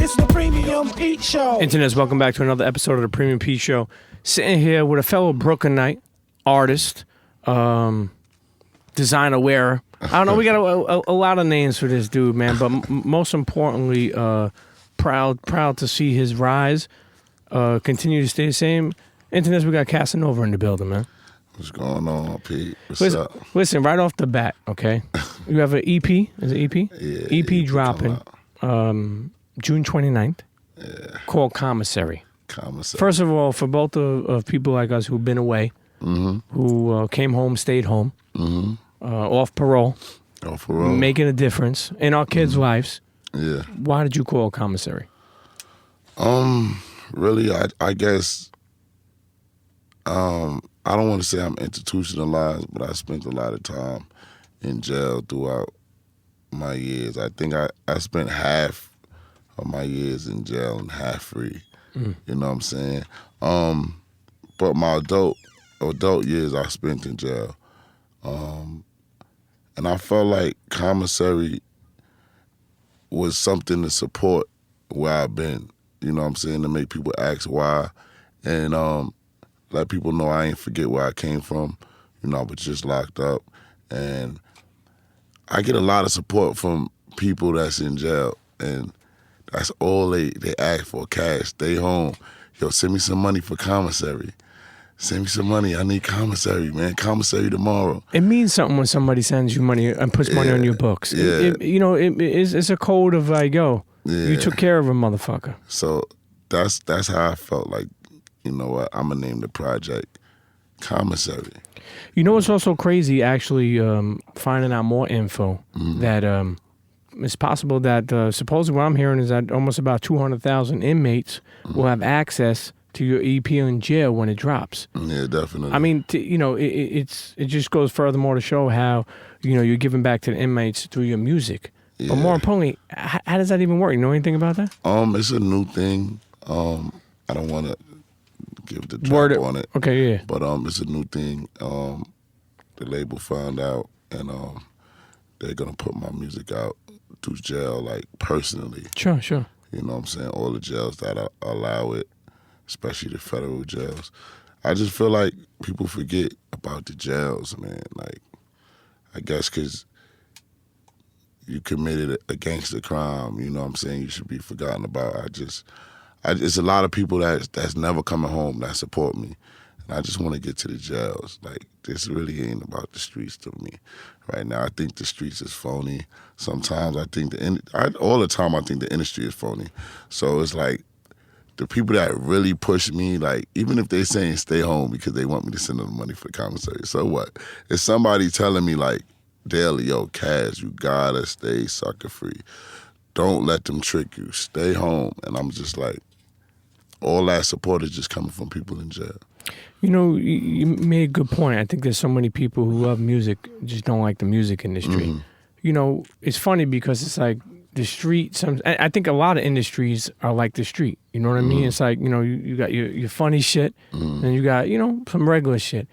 It's the Premium Pete Show. Internets, welcome back to another episode of the Premium Pete Show. Sitting here with a fellow Brooklynite artist, designer wearer. I don't know, we got a lot of names for this dude, man, but most importantly, proud to see his rise, continue to stay the same. Internets, we got Casanova in the building, man. What's going on, Pete? What's up? Listen, right off the bat, okay? You have an EP. Is it EP? Yeah. EP dropping June 29th. Yeah. Called Commissary. Commissary. First of all, for both of people like us who've been away, who came home, stayed home, off parole, making a difference in our kids' lives. Yeah. Why did you call Commissary? Really, I guess, I don't want to say I'm institutionalized, but I spent a lot of time in jail throughout my years. I think I spent half of my years in jail and half free. You know what I'm saying? But my adult years I spent in jail. And I felt like Commissary was something to support where I've been. You know what I'm saying? To make people ask why. And let people know I ain't forget where I came from. You know, I was just locked up. And I get a lot of support from people that's in jail. And that's all they ask for, cash. Stay home. Yo, send me some money for Commissary. Send me some money. I need Commissary, man. Commissary tomorrow. It means something when somebody sends you money and puts money on your books. Yeah. It's a code of like, yo, you took care of a motherfucker. So that's how I felt like, you know what, I'm going to name the project Commissary. You know what's also crazy, actually, finding out more info, that it's possible that supposedly what I'm hearing is that almost about 200,000 inmates will have access to your EP in jail when it drops. Yeah, definitely. I mean, it just goes furthermore to show how, you're giving back to the inmates through your music. Yeah. But more importantly, how does that even work? You know anything about that? It's a new thing. I don't want to give the drop on it. Okay, yeah. But it's a new thing. The label found out, and they're gonna put my music out through jail, like personally. Sure. You know what I'm saying? All the jails that allow it, especially the federal jails. I just feel like people forget about the jails, man. Like, I guess because you committed a gangster crime, you know what I'm saying? You should be forgotten about. It's a lot of people that's never coming home that support me. And I just want to get to the jails. Like, this really ain't about the streets to me right now. I think the streets is phony. Sometimes I think all the time I think the industry is phony. So it's like, the people that really push me, like, even if they saying stay home because they want me to send them money for the commissary, so what? If somebody telling me, like, daily, yo, Cash, you gotta stay sucker free. Don't let them trick you. Stay home. And I'm just like, all that support is just coming from people in jail. You made a good point. I think there's so many people who love music, just don't like the music industry. It's funny because it's like the street, I think a lot of industries are like the street. You know what I mean? It's like, you got your funny shit, and you got, some regular shit.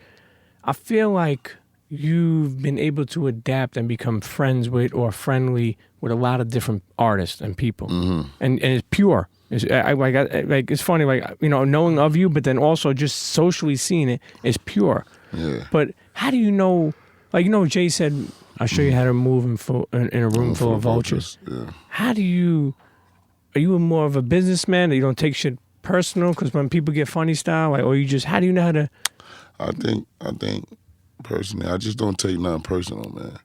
I feel like you've been able to adapt and become friends with or friendly with a lot of different artists and people. And it's pure. It's funny, knowing of you, but then also just socially seeing it is pure. Yeah. But how do you know, Jay said, I'll show you how to move in a room full of vultures. Yeah. Are you more of a businessman that you don't take shit personal? Because when people get funny style, or you just, how do you know how to? I think personally, I just don't take nothing personal, man.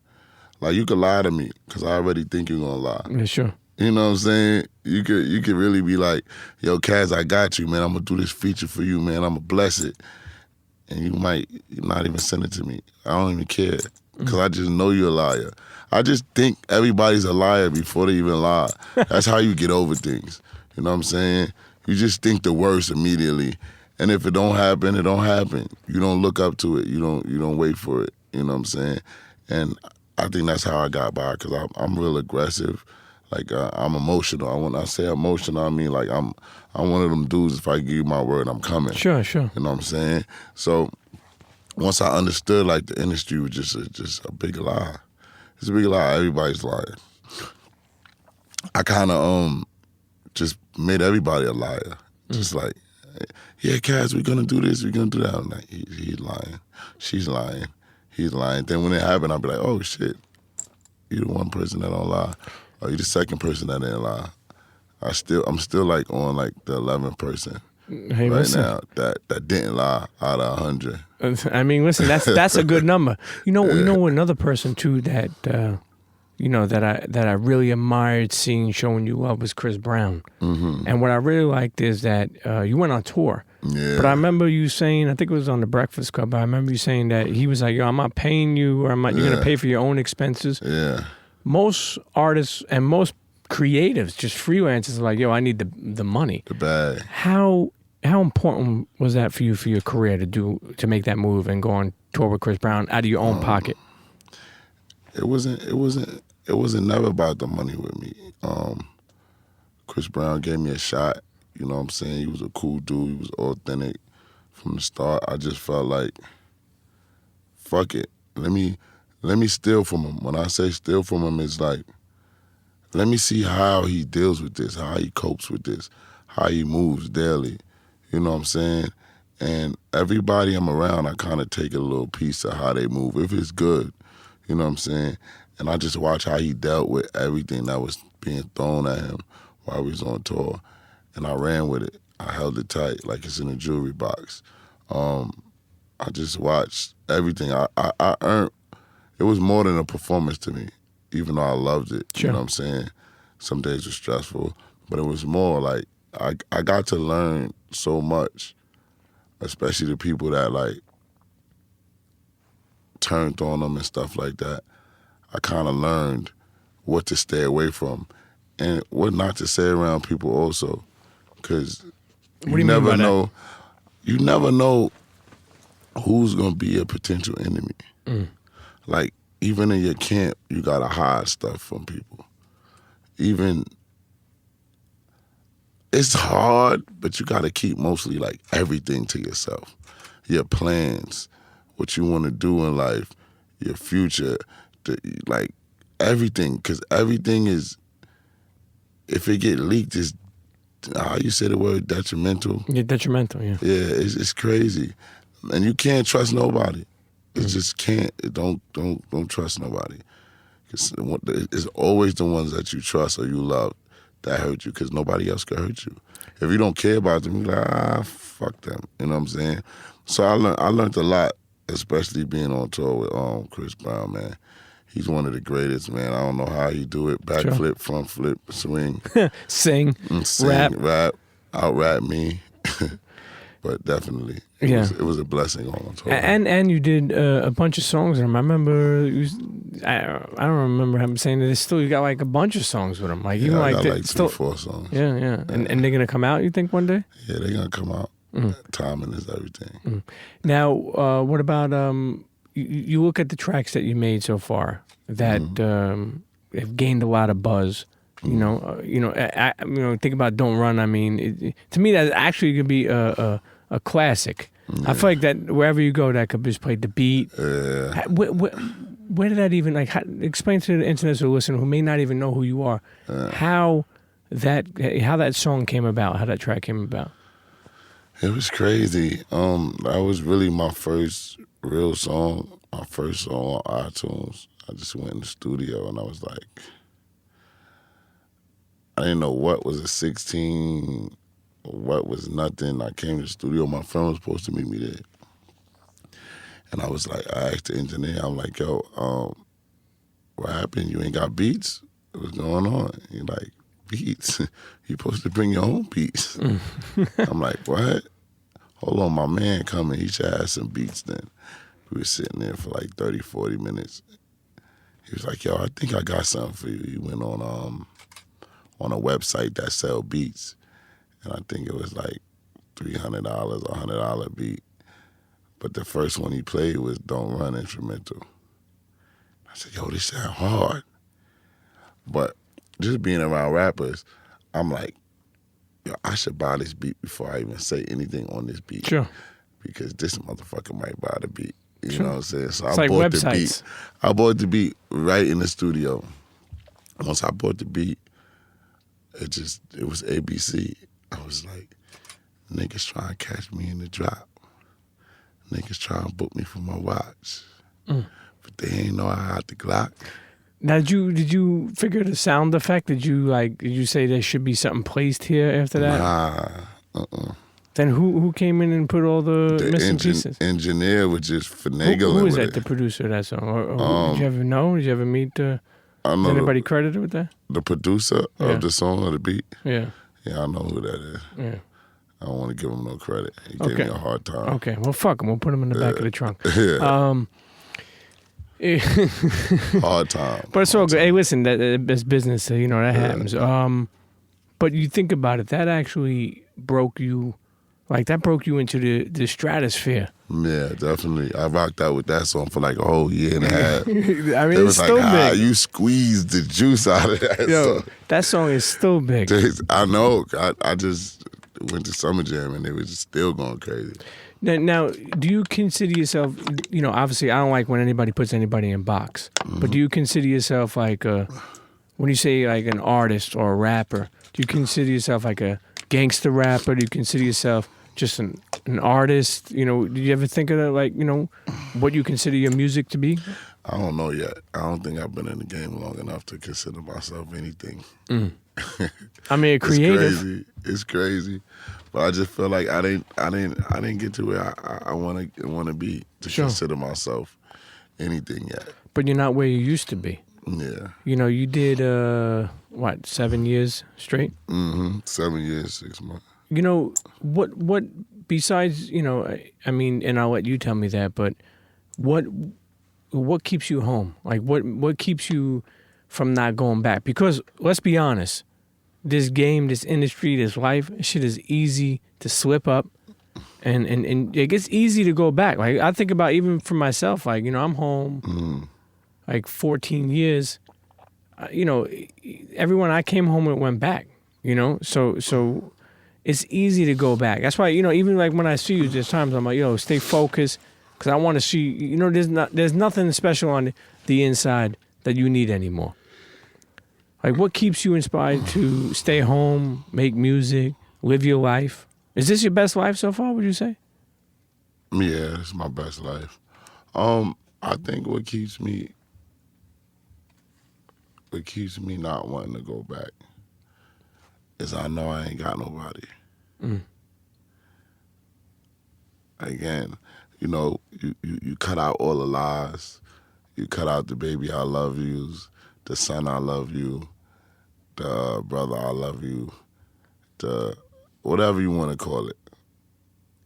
Like, you could lie to me because I already think you're gonna lie. Yeah, sure. You know what I'm saying? You could really be like, yo, Kaz, I got you, man. I'm gonna do this feature for you, man. I'm gonna bless it. And you might not even send it to me. I don't even care because I just know you're a liar. I just think everybody's a liar before they even lie. That's how you get over things. You know what I'm saying? You just think the worst immediately. And if it don't happen, it don't happen. You don't look up to it. You don't wait for it. You know what I'm saying? And I think that's how I got by, because I'm real aggressive. Like, I'm emotional. When I say emotional, I mean, like, I'm one of them dudes, if I give you my word, I'm coming. Sure. You know what I'm saying? So once I understood, like, the industry was just a big lie. It's a big lie. Everybody's lying. I kind of just made everybody a liar. Just like, yeah, Cass, we're gonna do this, we're gonna do that. I'm like, he's lying, she's lying, he's lying. Then when it happened, I'll be like, oh shit, you the one person that don't lie, or you the second person that didn't lie. I'm still like on like the 11th person now that didn't lie out of 100. I mean, listen, that's a good number. You know another person too that that I really admired seeing showing you love was Chris Brown. Mm-hmm. And what I really liked is that you went on tour. Yeah. But I remember you saying, I think it was on the Breakfast Club, but I remember you saying that he was like, yo, I'm not paying you, or you're going to pay for your own expenses. Yeah. Most artists and most creatives, just freelancers, are like, yo, I need the money. The bag. How important was that for you for your career to make that move and go on tour with Chris Brown out of your own pocket? It wasn't never about the money with me. Chris Brown gave me a shot. You know what I'm saying? He was a cool dude. He was authentic from the start. I just felt like, fuck it. Let me steal from him. When I say steal from him, it's like, let me see how he deals with this, how he copes with this, how he moves daily. You know what I'm saying? And everybody I'm around, I kind of take a little piece of how they move, if it's good. You know what I'm saying? And I just watch how he dealt with everything that was being thrown at him while he was on tour. And I ran with it. I held it tight like it's in a jewelry box. I just watched everything. I earned, it was more than a performance to me, even though I loved it. Sure. You know what I'm saying? Some days were stressful, but it was more like I got to learn so much, especially the people that like turned on them and stuff like that. I kind of learned what to stay away from and what not to say around people also, because you never know. You never know who's gonna be a potential enemy. Like even in your camp, you gotta hide stuff from people. Even it's hard, but you gotta keep mostly like everything to yourself. Your plans, what you want to do in life, your future, like everything, because everything is, if it get leaked, is how you say the word, detrimental. Yeah, detrimental. Yeah. Yeah, it's crazy, and you can't trust nobody. It just can't. Don't trust nobody. It's always the ones that you trust or you love that hurt you, because nobody else can hurt you. If you don't care about them, you're like, fuck them. You know what I'm saying? So I learned a lot, especially being on tour with Chris Brown, man. He's one of the greatest, man. I don't know how he do it. Back flip, front flip, swing. Sing, rap, out-rap me. But definitely, it was a blessing on tour. And you did a bunch of songs with him. I remember, I don't remember him saying that still you got like a bunch of songs with him. Like even I like got like 3-4 songs. Yeah. And they're gonna come out, you think, one day? Yeah, they're gonna come out. Timing is everything. Now, what about you look at the tracks that you made so far that have gained a lot of buzz. You know, think about "Don't Run." I mean, to me, that actually could be a classic. I feel like that wherever you go, that could just play the beat. Yeah. Where did that even explain to the international listener who may not even know who you are how that song came about, how that track came about? It was crazy. That was really my first real song, my first song on iTunes. I just went in the studio and I was like, I didn't know what was a 16, what was nothing. I came to the studio. My friend was supposed to meet me there. And I was like, I asked the engineer, I'm like, yo, what happened? You ain't got beats? What's going on? He's like, beats? You supposed to bring your own beats. I'm like, what? Hold on, my man coming. He should have some beats then. We were sitting there for like 30, 40 minutes. He was like, yo, I think I got something for you. He went on a website that sell beats. And I think it was like $300 or $100 beat. But the first one he played was Don't Run instrumental. I said, yo, this sound hard. But just being around rappers, I'm like, yo, I should buy this beat before I even say anything on this beat. Sure. Because this motherfucker might buy the beat. You Sure. know what I'm saying? So It's I like bought websites. the beat. I bought the beat right in the studio. Once I bought the beat, it was ABC. I was like, niggas trying to catch me in the drop. Niggas trying to book me for my watch. But they ain't know I had the Glock. Now, did you figure the sound effect? Did you say there should be something placed here after that? Nah, Then who came in and put all the missing pieces? Engineer was just finagling Who is with that? it. The producer of that song? Or did you ever know? Did you ever meet the? I Is know anybody credited with that? the producer of the song or the beat. Yeah. Yeah, I know who that is. Yeah. I don't want to give him no credit. He gave me a hard time. Okay. Well, fuck him. We'll put him in the back of the trunk. Yeah. Hard time. But it's all good. Hey, listen, that's business. So, that happens. But you think about it. That actually broke you. Like, that broke you into the stratosphere. Yeah, definitely. I rocked out with that song for like a whole year and a half. I mean, It it's was still like, big. you squeezed the juice out of that song. That song is still big. I know. I just went to Summer Jam and they were just still going crazy. Now, do you consider yourself, obviously I don't like when anybody puts anybody in a box, but do you consider yourself like when you say like an artist or a rapper, do you consider yourself like a gangster rapper? Do you consider yourself just an artist? Do you ever think of that, like, what you consider your music to be? I don't know yet. I don't think I've been in the game long enough to consider myself anything. I mean, a creative. It's crazy, but I just feel like I didn't get to where I want to be to consider myself anything yet. But you're not where you used to be. Yeah. You did 7 years straight? 7 years, 6 months. What besides, I mean, and I'll let you tell me that, but what keeps you home? Like what keeps you from not going back? Because let's be honest, this game, this industry, this life, shit is easy to slip up and it gets easy to go back. Like I think about even for myself, like, I'm home like 14 years. Everyone I came home with went back, so it's easy to go back. That's why, even like when I see you, there's times I'm like, stay focused, because I want to see, there's nothing special on the inside that you need anymore. Like, what keeps you inspired to stay home, make music, live your life? Is this your best life so far, would you say? Yeah, it's my best life. I think what keeps me not wanting to go back is I know I ain't got nobody. Again, you cut out all the lies. You cut out the baby I love yous, the son I love you, the brother I love you, the whatever you want to call it.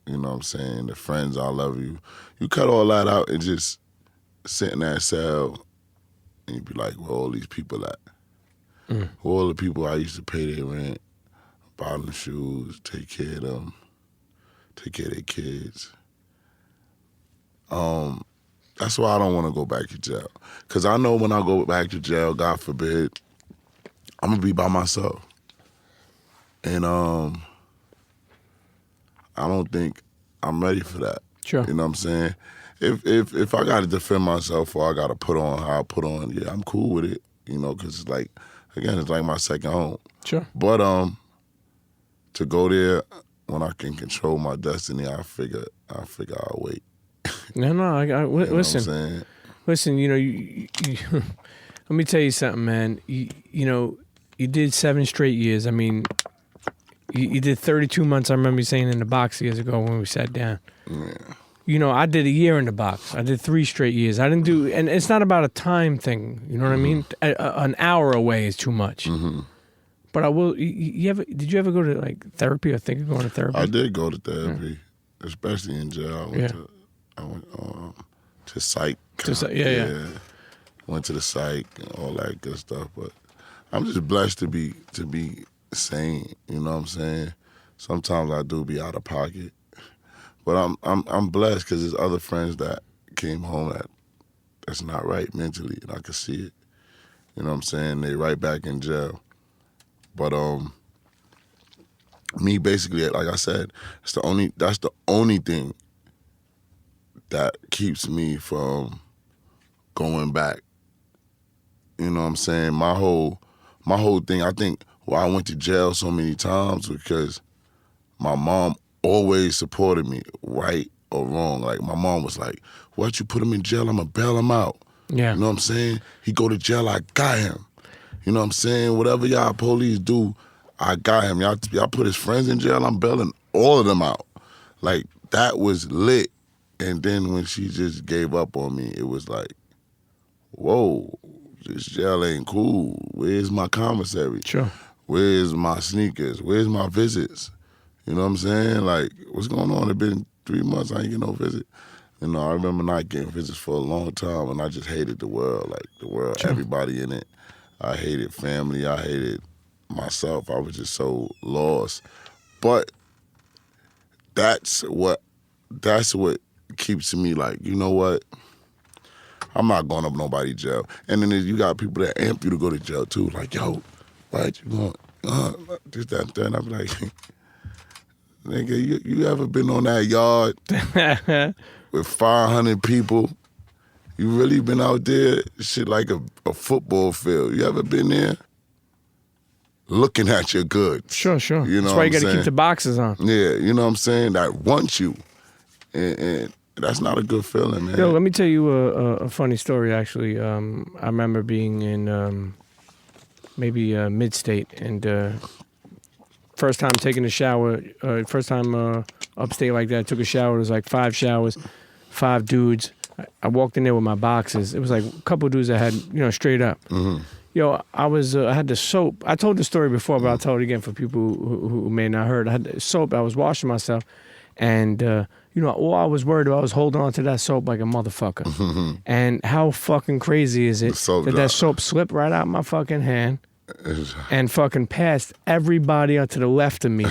You know what I'm saying? The friends I love you. You cut all that out and just sit in that cell and you be like, where all these people at? Where all the people I used to pay their rent, buy them shoes, take care of them, take care of their kids. That's why I don't want to go back to jail. Because I know when I go back to jail, God forbid, I'm going to be by myself. And I don't think I'm ready for that. Sure. You know what I'm saying? If I got to defend myself or I got to put on how I put on, yeah, I'm cool with it. Because it's like, again, it's like my second home. Sure. But to go there when I can control my destiny, I figure I'll wait. No, listen. What I'm saying? Listen, you let me tell you something, man. You did 7 straight years. I mean, you did 32 months. I remember you saying in the box years ago when we sat down. Yeah. I did a year in the box. I did 3 straight years. I didn't do, and it's not about a time thing. You know what I mean? An hour away is too much. But I will. Did you ever go to like therapy or think of going to therapy? I did go to therapy, especially in jail. I went to psych. Yeah. Went to the psych and all that good stuff. But I'm just blessed to be sane. You know what I'm saying? Sometimes I do be out of pocket, but I'm blessed because there's other friends that came home that's not right mentally, and I can see it. You know what I'm saying? They right back in jail. But me basically, like I said, that's the only thing that keeps me from going back. You know what I'm saying? My whole thing, I think why I went to jail so many times, because my mom always supported me, right or wrong. Like, my mom was like, what, you put him in jail, I'm going to bail him out. Yeah. You know what I'm saying? He go to jail, I got him. You know what I'm saying? Whatever y'all police do, I got him. Y'all put his friends in jail, I'm bailing all of them out. Like, that was lit. And then when she just gave up on me, it was like, whoa, this jail ain't cool. Where's my commissary? Sure. Where's my sneakers? Where's my visits? You know what I'm saying? Like, what's going on? It's been 3 months, I ain't get no visit. You know, I remember not getting visits for a long time, and I just hated the world. Like, the world, Sure. everybody in it. I hated family. I hated myself. I was just so lost. But that's what keeps me like, you know what? I'm not going up nobody's jail. And then you got people that amp you to go to jail too. Like, yo, right, you going, this, that, and I'm like, nigga, you ever been on that yard with 500 people? You really been out there, shit like a football field. You ever been there? Looking at your goods. Sure. You know That's why you got to keep the boxes on. Yeah, you know what I'm saying? That wants you. And that's not a good feeling, man. Yo, let me tell you a funny story, actually. I remember being in maybe mid-state, and first time taking a shower, first time upstate like that, took a shower. It was like 5 showers, 5 dudes. I walked in there with my boxes. It was like a couple dudes that had, straight up. Mm-hmm. Yo, I had the soap. I told the story before, but I'll tell it again for people who may not heard. I had the soap. I was washing myself, and all I was worried about was holding on to that soap like a motherfucker. Mm-hmm. And how fucking crazy is it that soap slipped right out my fucking hand and fucking passed everybody to the left of me.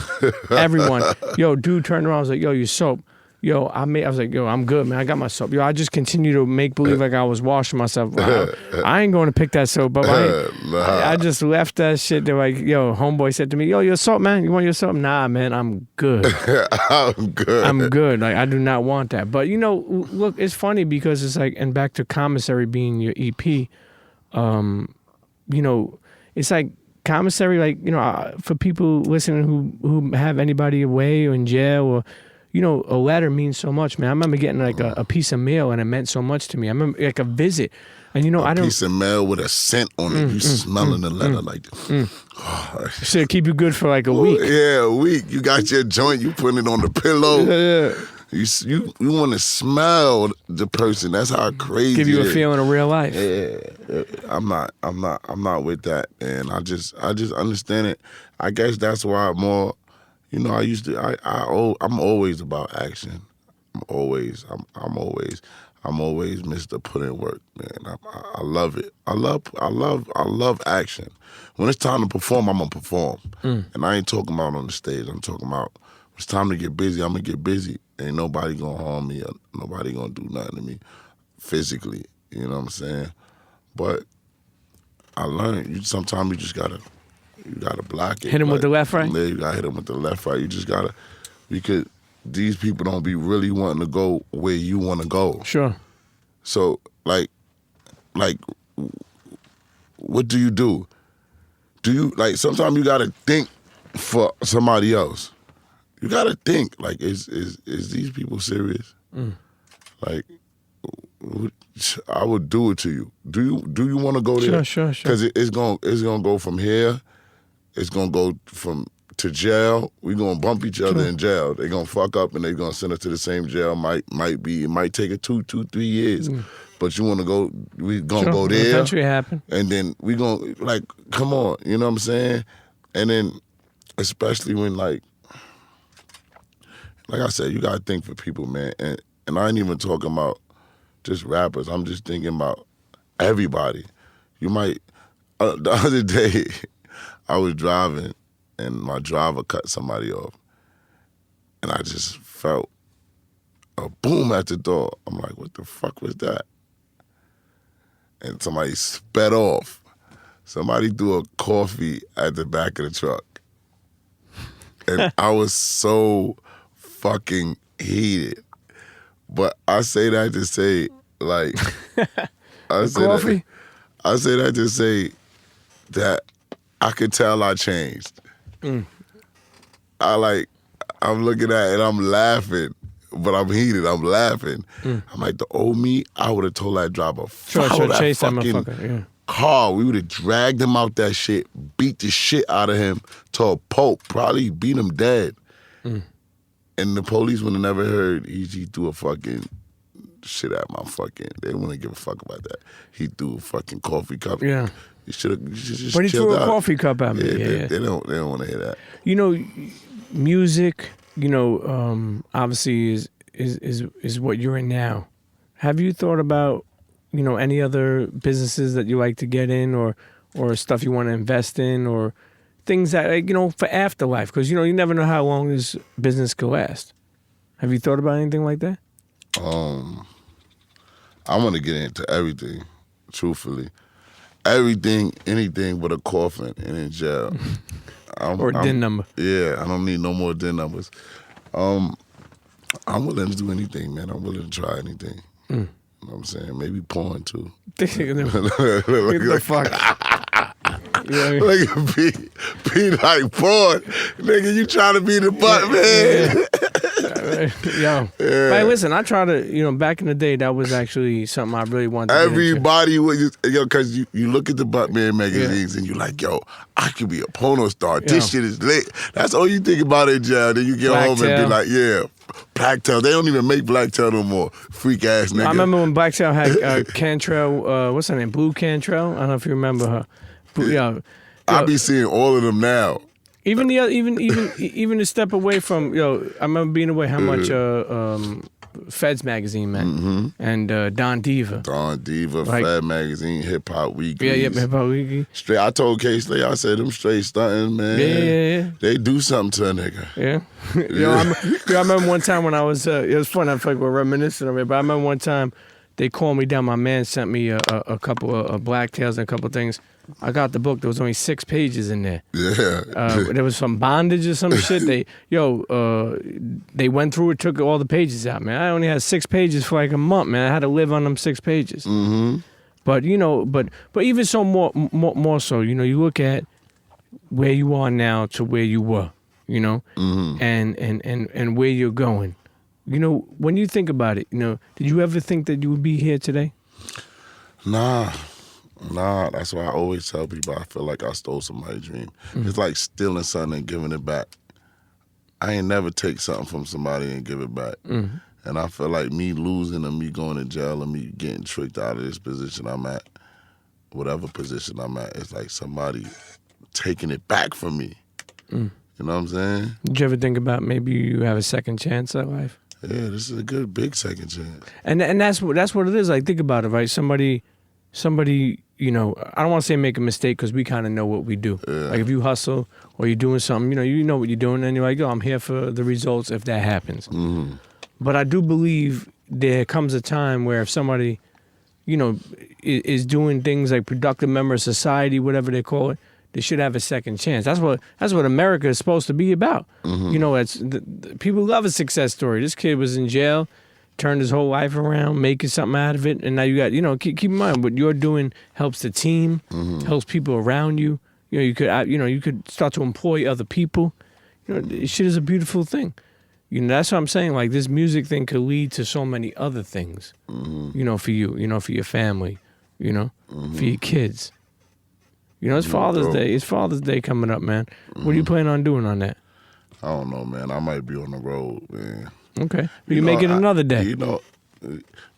Everyone. Yo, dude turned around. I was like, yo, your soap. Yo, I was like, yo, I'm good, man. I got my soap. Yo, I just continue to make believe like I was washing myself. I ain't going to pick that soap up. I just left that shit. They're like, yo, homeboy said to me, yo, your soap, man. You want your soap? Nah, man, I'm good. I'm good. I'm good. Like, I do not want that. But, look, it's funny because it's like, and back to Commissary being your EP, it's like Commissary, like, for people listening who have anybody away or in jail or, a letter means so much, man. I remember getting like a piece of mail and it meant so much to me. I remember like a visit. And a piece of mail with a scent on it. You smelling the letter like should keep you good for like a week. Yeah, a week. You got your joint, you putting it on the pillow. Yeah. You want to smell the person. That's how crazy give you it a is. feeling of real life. Yeah. I'm not with that. And I just understand it. I guess that's why I'm more I'm always about action. I'm always Mr. Put in work, man. I love it. I love action. When it's time to perform, I'm gonna perform. And I ain't talking about on the stage. I'm talking about when it's time to get busy, I'm gonna get busy. Ain't nobody gonna harm me or nobody gonna do nothing to me physically. You know what I'm saying? But I learned sometimes you just gotta block it. Hit him with the left, right? Yeah, you gotta hit him with the left, right. You just gotta, because these people don't be really wanting to go where you want to go. Sure. So, like, what do? Do you, like, sometimes you gotta think for somebody else. You gotta think, like, is these people serious? Like, I would do it to you. Do you want to go there? Sure. Because it's gonna go from here. It's gonna go to jail. We gonna bump each other in jail. They gonna fuck up and they gonna send us to the same jail. It might take it 2-3 years. But you wanna go? We gonna go there. Eventually happen. And then we gonna, like, come on. You know what I'm saying? And then, especially when like I said, you gotta think for people, man. And I ain't even talking about just rappers. I'm just thinking about everybody. You might. The other day, I was driving, and my driver cut somebody off, and I just felt a boom at the door. I'm like, what the fuck was that? And somebody sped off. Somebody threw a coffee at the back of the truck. And I was so fucking heated. But I say that to say, like, I say that to say that I could tell I changed. I'm looking at it and I'm laughing, but I'm heated. I'm laughing. I'm like, the old me, I would have told that driver, follow that chase that fucking motherfucker. Yeah. car. We would have dragged him out that shit, beat the shit out of him to a pulp, probably beat him dead. And the police would have never heard he threw a fucking shit at my fucking, they wouldn't give a fuck about that. He threw a fucking coffee cup. Yeah. You should have just But he chilled threw a out. coffee cup at me. Yeah, they don't want to hear that. You know, music, obviously is what you're in now. Have you thought about, any other businesses that you like to get in or stuff you want to invest in or things that, for afterlife? Because, you never know how long this business could last. Have you thought about anything like that? I want to get into everything, truthfully. Everything, anything but a coffin and in jail. Or a DIN number. Yeah, I don't need no more DIN numbers. I'm willing to do anything, man. I'm willing to try anything. You know what I'm saying? Maybe porn, too. Get the fuck. Look at be like porn. Nigga, you trying to be the butt, man. Yo. Hey, listen, I try to, back in the day, that was actually something I really wanted to Everybody would, because you look at the Buttman magazines and you're like, yo, I could be a porno star. This shit is lit. That's all you think about in jail. Then you get home and be like, yeah, Blacktail. They don't even make Blacktail no more. Freak ass nigga. I remember when Blacktail had Cantrell, what's her name? Blue Cantrell? I don't know if you remember her. I be seeing all of them now. Even to step away from, I remember being away how much Feds magazine meant and Don Diva. Don Diva, Fed magazine, Hip Hop Weekly. Yeah, Hip Hop Weekly. Straight. I told K-Slay, I said them straight stunting, man. Yeah. They do something to a nigga. Yeah. I remember one time when I was, it was fun. I feel like we're reminiscing of it, but I remember one time they called me down. My man sent me a couple of Blacktails and a couple of things. I got the book. There was only 6 pages in there. Yeah. There was some bondage or some shit. They went through it, took all the pages out, man. I only had 6 pages for like a month, man. I had to live on them 6 pages. But but even so more so, you look at where you are now to where you were, and where you're going. When you think about it, did you ever think that you would be here today? Nah, that's why I always tell people I feel like I stole somebody's dream. It's like stealing something and giving it back. I ain't never take something from somebody and give it back. And I feel like me losing and me going to jail and me getting tricked out of this position I'm at, whatever position I'm at, it's like somebody taking it back from me. You know what I'm saying? Did you ever think about maybe you have a second chance at life? Yeah, this is a good big second chance. And that's what it is. Like, think about it, right? Somebody, I don't want to say make a mistake because we kind of know what we do. Yeah. Like if you hustle or you're doing something, you know what you're doing, and you're like, I'm here for the results if that happens. But I do believe there comes a time where if somebody, is doing things like productive member of society, whatever they call it, they should have a second chance. That's what America is supposed to be about. People love a success story. This kid was in jail, turned his whole life around, making something out of it, and now you got, keep in mind what you're doing helps the team, helps people around you. You could start to employ other people. Shit is a beautiful thing. That's what I'm saying. Like this music thing could lead to so many other things. For you, for your family, for your kids. It's Father's Day. It's Father's Day coming up, man. What are you planning on doing on that? I don't know, man. I might be on the road, man. Okay. You make it another day.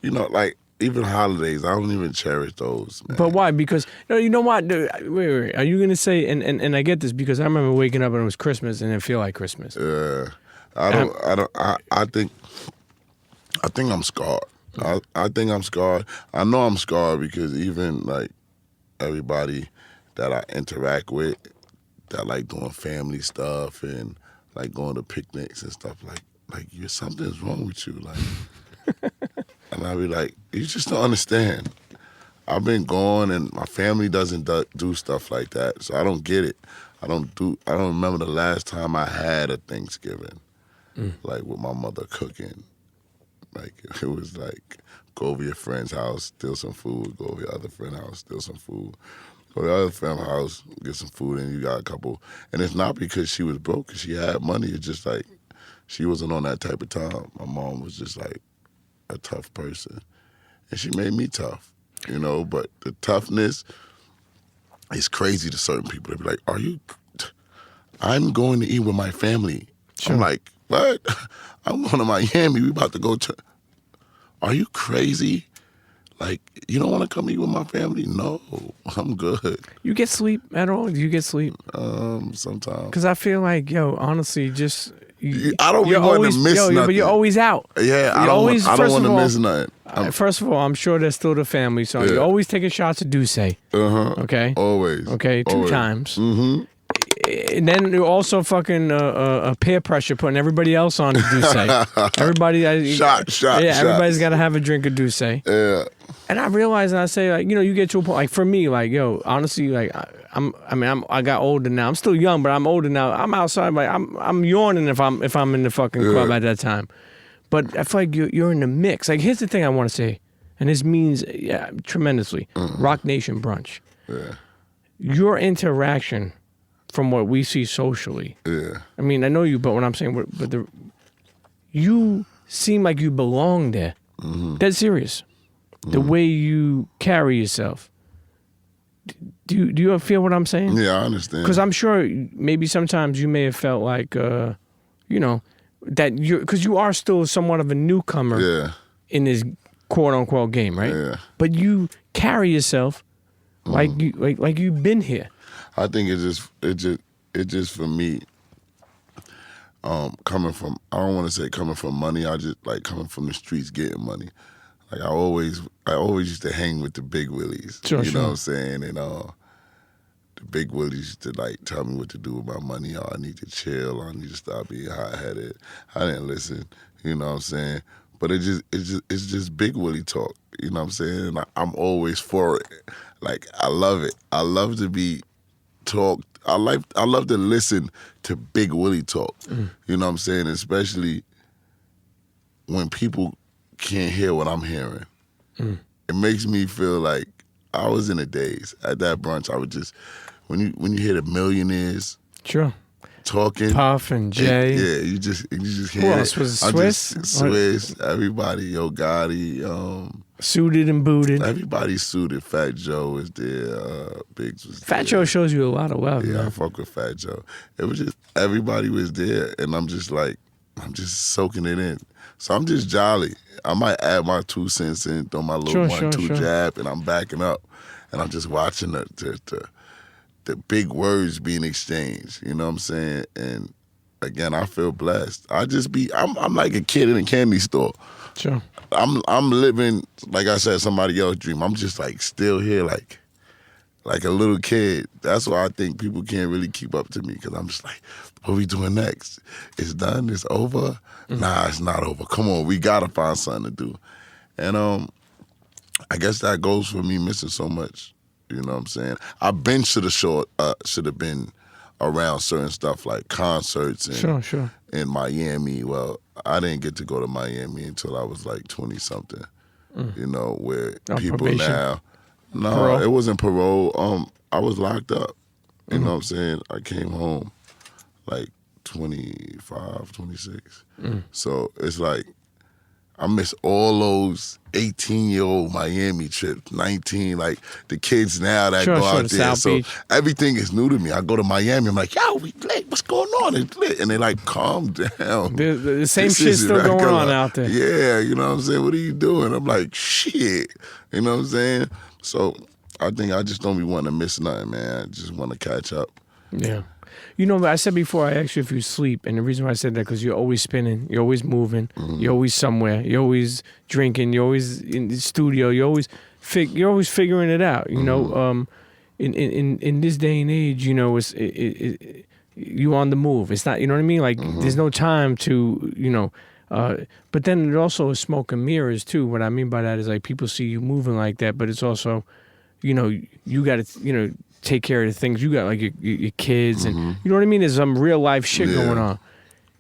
Like even holidays, I don't even cherish those, man. But why? Because you know what? Wait. Are you gonna say? And I get this because I remember waking up and it was Christmas and it feel like Christmas. Yeah. I think I'm scarred. I think I'm scarred. I know I'm scarred because even like everybody that I interact with that like doing family stuff and like going to picnics and stuff like something's wrong with you, like. And I be like, you just don't understand. I've been gone and my family doesn't do stuff like that, so I don't get it. I don't remember the last time I had a Thanksgiving, like with my mother cooking. Like it was like go over your friend's house, steal some food, go over your other friend's house, steal some food. go to the other family house, get some food, and you got a couple. And it's not because she was broke, because she had money. It's just like she wasn't on that type of time. My mom was just like a tough person. And she made me tough, you know, but the toughness is crazy to certain people. They be like, I'm going to eat with my family. Sure. I'm like, what? I'm going to Miami. We about to go to, are you crazy? Like, you don't want to come eat with my family? No, I'm good. You get sleep at all? Do you get sleep? Sometimes. Because I feel like, honestly, just... I don't want to miss nothing. But you're always out. Yeah, I don't want to miss nothing. First of all, I'm sure there's still the family, so you're always taking shots of Douce. Okay? Always. Okay, 2 always. times. Mm-hmm. And then you're also fucking peer pressure, putting everybody else on Douce. Everybody... Shot. Yeah, everybody's got to have a drink of Douce. Yeah. And I realize, and I say, like, you get to a point, like, for me, like, honestly, like, I got older now. I'm still young, but I'm older now. I'm outside, like, I'm yawning if I'm in the fucking club at that time. But I feel like you're in the mix. Like, here's the thing I want to say, and this means tremendously. Roc Nation brunch. Yeah. Your interaction from what we see socially. Yeah. I mean, I know you, but what I'm saying, you seem like you belong there. Mm-hmm. That's serious. The way you carry yourself. Do you feel what I'm saying? Yeah, I understand. Because I'm sure maybe sometimes you may have felt like, that because you are still somewhat of a newcomer in this quote unquote game, right? Yeah. But you carry yourself like you've been here. I think it just for me. Coming from, I don't want to say coming from money. I just like coming from the streets, getting money. Like I always used to hang with the big willies. Sure, you know what I'm saying? And the big willies used to like tell me what to do with my money. I need to chill. I need to stop being hot-headed. I didn't listen. You know what I'm saying? But it's just big willie talk. You know what I'm saying? And I'm always for it. Like I love it. I love to be talked. I love to listen to big willie talk. You know what I'm saying? Especially when people can't hear what I'm hearing. It makes me feel like I was in the days. At that brunch, I would just when you hear the millionaires talking. Puff and Jay. You just hear Who else was it? Swiss? Swiss, everybody, Yo Gotti, suited and booted. Everybody's suited. Fat Joe was there, Biggs was there. Fat Joe shows you a lot of love, Yeah, man. I fuck with Fat Joe. It was just everybody was there and I'm just soaking it in. So I'm just jolly. I might add my 2 cents in, throw my little 1-2 jab, and I'm backing up. And I'm just watching the big words being exchanged. You know what I'm saying? And again, I feel blessed. I'm like a kid in a candy store. Sure. I'm living, like I said, somebody else's dream. I'm just like still here like a little kid. That's why I think people can't really keep up to me because I'm just like, what we doing next? It's done? It's over? Nah, it's not over. Come on, we gotta find something to do. And I guess that goes for me missing so much. You know what I'm saying? I've been should have been around certain stuff like concerts and in Miami. Well, I didn't get to go to Miami until I was like 20-something. You know, where people probation. now. No, Parole? It wasn't parole. I was locked up. You know what I'm saying? I came home like 25, 26. So it's like I miss all those 18-year-old Miami trips, 19, like the kids now that go out the there. South So Beach. everything is new to me. I go to Miami, I'm like, yo, we lit. What's going on? It's lit. And they like, calm down. The same This shit's is still going regular. on out there. Yeah, you know what I'm saying? What are you doing? I'm like, shit. You know what I'm saying? So I think I just don't be wanting to miss nothing, man. I just want to catch up. Yeah. You know, I said before, I asked you if you sleep, and the reason why I said that because you're always spinning, you're always moving, you're always somewhere, you're always drinking, you're always in the studio, you're always figuring it out. You know, in this day and age, you know, you on the move. It's not, you know what I mean? Like there's no time to, you know. But then it also is smoke and mirrors too. What I mean by that is like people see you moving like that, but it's also, you know, you got to, you know, take care of the things you got, like your kids, and you know what I mean. There's some real life shit going on.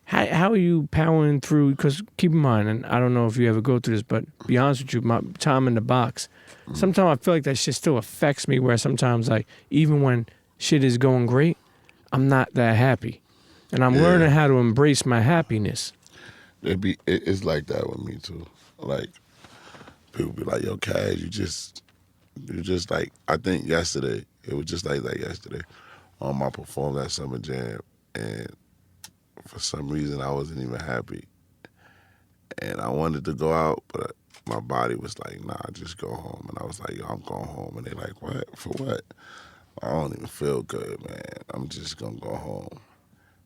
How are you powering through? Because keep in mind, and I don't know if you ever go through this, but be honest with you, my time in the box, sometimes I feel like that shit still affects me. Where sometimes, like, even when shit is going great, I'm not that happy, and I'm learning how to embrace my happiness. It's like that with me too. Like people be like, "Yo, Cash, you just like." I think yesterday it was just like that yesterday. I performed at Summer Jam, and for some reason I wasn't even happy, and I wanted to go out, but my body was like, "Nah, just go home." And I was like, "Yo, I'm going home." And they like, "What? For what?" I don't even feel good, man. I'm just gonna go home.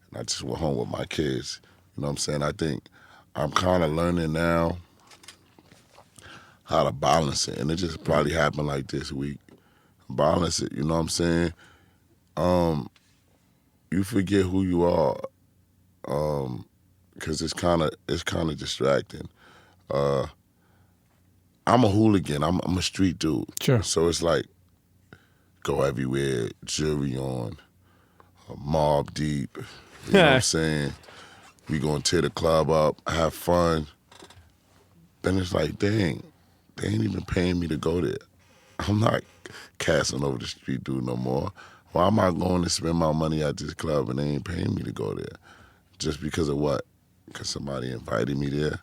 And I just went home with my kids. You know what I'm saying? I think I'm kind of learning now how to balance it. And it just probably happened like this week. Balance it, you know what I'm saying? You forget who you are, because it's kind of distracting. I'm a hooligan. I'm a street dude. Sure. So it's like go everywhere, jury on, mob deep. You know what I'm saying? We gonna tear the club up, have fun. Then it's like, dang, they ain't even paying me to go there. I'm not Casanova the street dude no more. Why am I going to spend my money at this club and they ain't paying me to go there? Just because of what? Because somebody invited me there?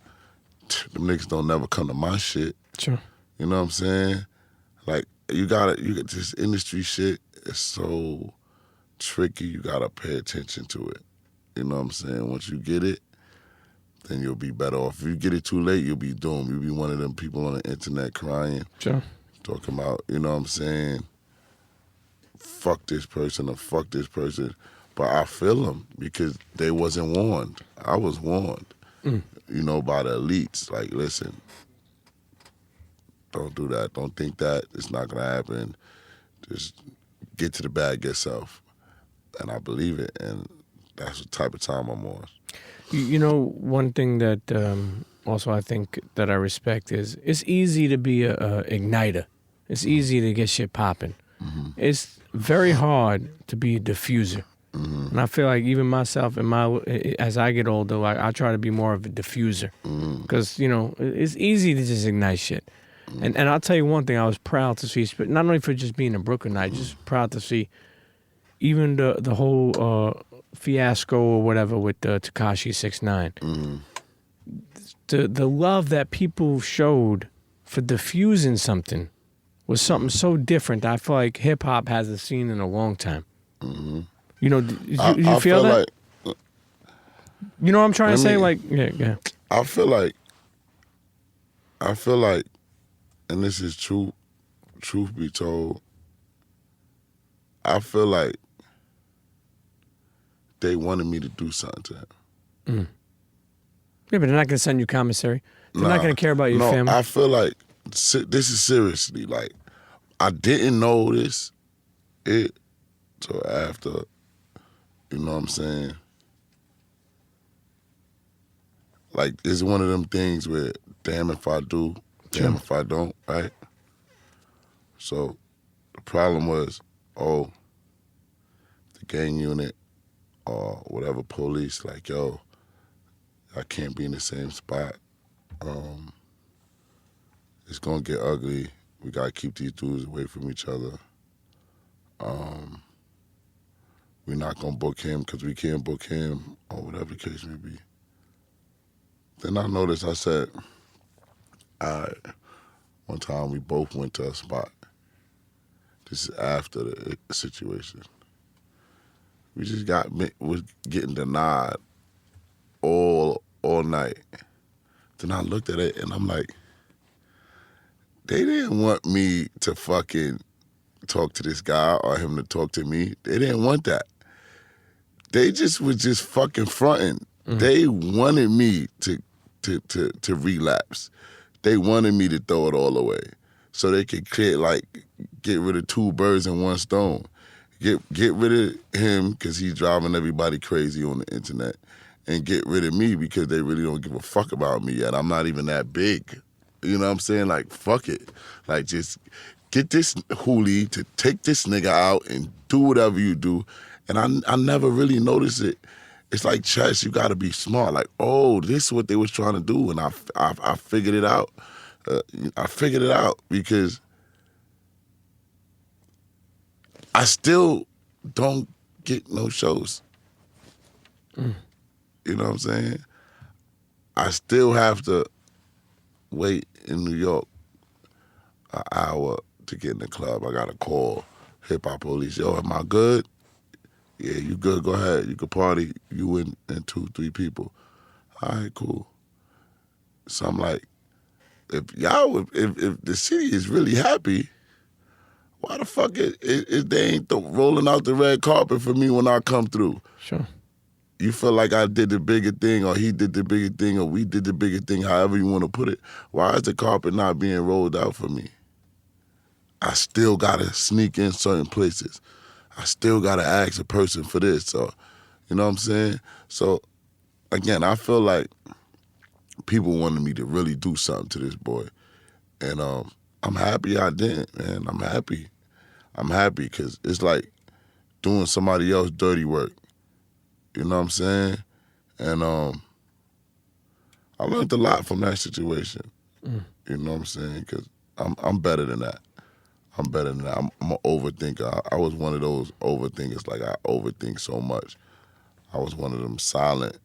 Them niggas don't never come to my shit. Sure. You know what I'm saying? Like, you get this industry shit is so tricky, you gotta pay attention to it. You know what I'm saying? Once you get it, then you'll be better off. If you get it too late, you'll be doomed. You'll be one of them people on the internet crying, Sure. talking about, you know what I'm saying, fuck this person or fuck this person. But I feel them because they wasn't warned. I was warned, you know, by the elites. Like, listen, don't do that. Don't think that. It's not going to happen. Just get to the bag yourself. And I believe it. And that's the type of time I'm on. You know, one thing that also I think that I respect is it's easy to be a igniter. It's easy to get shit popping. Mm-hmm. It's very hard to be a diffuser. Mm-hmm. And I feel like even myself, as I get older, like I try to be more of a diffuser. Because, you know, it's easy to just ignite shit. And I'll tell you one thing I was proud to see, not only for just being a Brooklynite, just proud to see even the whole fiasco or whatever with Tekashi 6ix9ine. The love that people showed for diffusing something was something so different that I feel like hip hop hasn't seen in a long time. You know, you feel that? Like, you know what I'm trying to say? Like, yeah. I feel like, and this is truth be told, I feel like they wanted me to do something to him. Yeah, but they're not going to send you commissary. They're not going to care about your family. I feel like this is seriously, like, I didn't notice it till after, you know what I'm saying? Like, it's one of them things where, damn if I do, damn if I don't, right? So the problem was, the gang unit or whatever police, like, yo, I can't be in the same spot. It's gonna get ugly. We gotta keep these dudes away from each other. We're not gonna book him because we can't book him, or whatever the case may be. Then I noticed, I said, all right, one time we both went to a spot. This is after the situation. We just was getting denied all night. Then I looked at it and I'm like, they didn't want me to fucking talk to this guy or him to talk to me. They didn't want that. They just was just fucking fronting. They wanted me to relapse. They wanted me to throw it all away so they could get rid of two birds in one stone. Get rid of him because he's driving everybody crazy on the internet, and get rid of me because they really don't give a fuck about me yet. I'm not even that big. You know what I'm saying? Like, fuck it. Like, just get this hoolie to take this nigga out and do whatever you do. And I never really noticed it it's like chess. You got to be smart. Like, oh, this is what they was trying to do, and I figured it out. I figured it out because I still don't get no shows. You know what I'm saying? I still have to wait in New York an hour to get in the club. I got to call hip hop police. Yo, am I good? Yeah, you good. Go ahead. You can party. You and 2, 3 people. All right, cool. So I'm like, if the city is really happy, why the fuck they ain't rolling out the red carpet for me when I come through? Sure. You feel like I did the bigger thing, or he did the bigger thing, or we did the bigger thing, however you want to put it. Why is the carpet not being rolled out for me? I still got to sneak in certain places. I still got to ask a person for this. So, you know what I'm saying? So, again, I feel like people wanted me to really do something to this boy. And I'm happy I didn't, man. I'm happy. I'm happy because it's like doing somebody else's dirty work. You know what I'm saying? And I learned a lot from that situation. You know what I'm saying? Because I'm better than that. I'm better than that. I'm an overthinker. I was one of those overthinkers. Like, I overthink so much. I was one of them silent,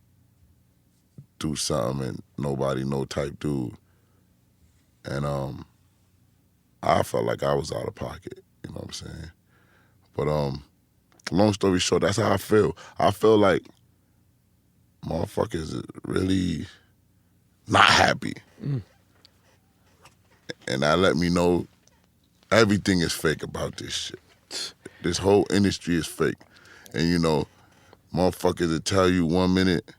do something and nobody know type dude. And I felt like I was out of pocket. You know what I'm saying? But long story short, that's how I feel. I feel like motherfuckers really not happy. And that let me know everything is fake about this shit. This whole industry is fake. And, you know, motherfuckers will tell you 1 minute,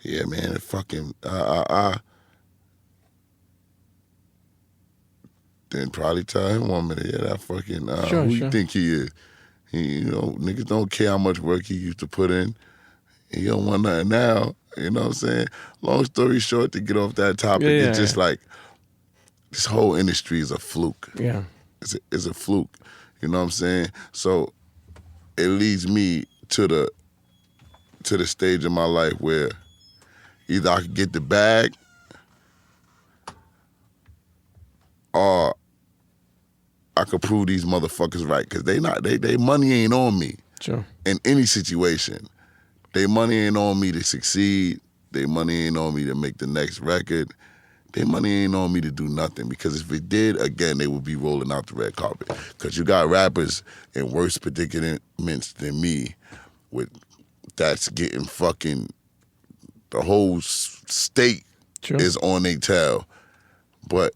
yeah, man, it fucking, then probably tell him 1 minute, yeah, that fucking, Sure, who sure. you think he is? You know, niggas don't care how much work he used to put in. He don't want nothing now. You know what I'm saying? Long story short, to get off that topic, Yeah, it's just like this whole industry is a fluke. Yeah. It's a fluke. You know what I'm saying? So it leads me to the stage of my life where either I could get the bag or I could prove these motherfuckers right. Cause they money ain't on me. Sure. In any situation. They money ain't on me to succeed. They money ain't on me to make the next record. They money ain't on me to do nothing. Because if it did, again, they would be rolling out the red carpet. Because you got rappers in worse predicaments than me that's getting fucking, the whole state Sure. is on their tail. But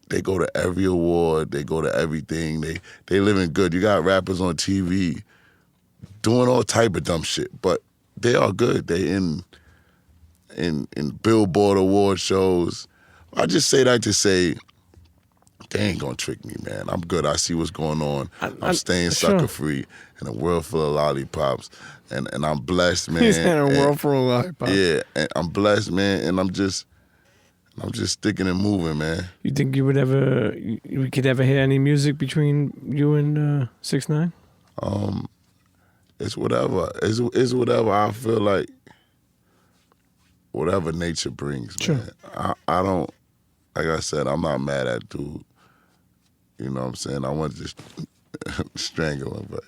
they go to every award. They go to everything. They living good. You got rappers on TV doing all type of dumb shit. But they are good. They in Billboard award shows. I just say that to say, they ain't gonna trick me, man. I'm good. I see what's going on. I'm staying sure. sucker free in a world full of lollipops, and I'm blessed, man. He's in a world full of lollipops. Yeah, and I'm blessed, man. And I'm just sticking and moving, man. You think we could ever hear any music between you and 6ix9ine? It's whatever. It's whatever I feel like. Whatever nature brings, Sure. man. I don't, like I said, I'm not mad at dude. You know what I'm saying? I want to just strangle him, but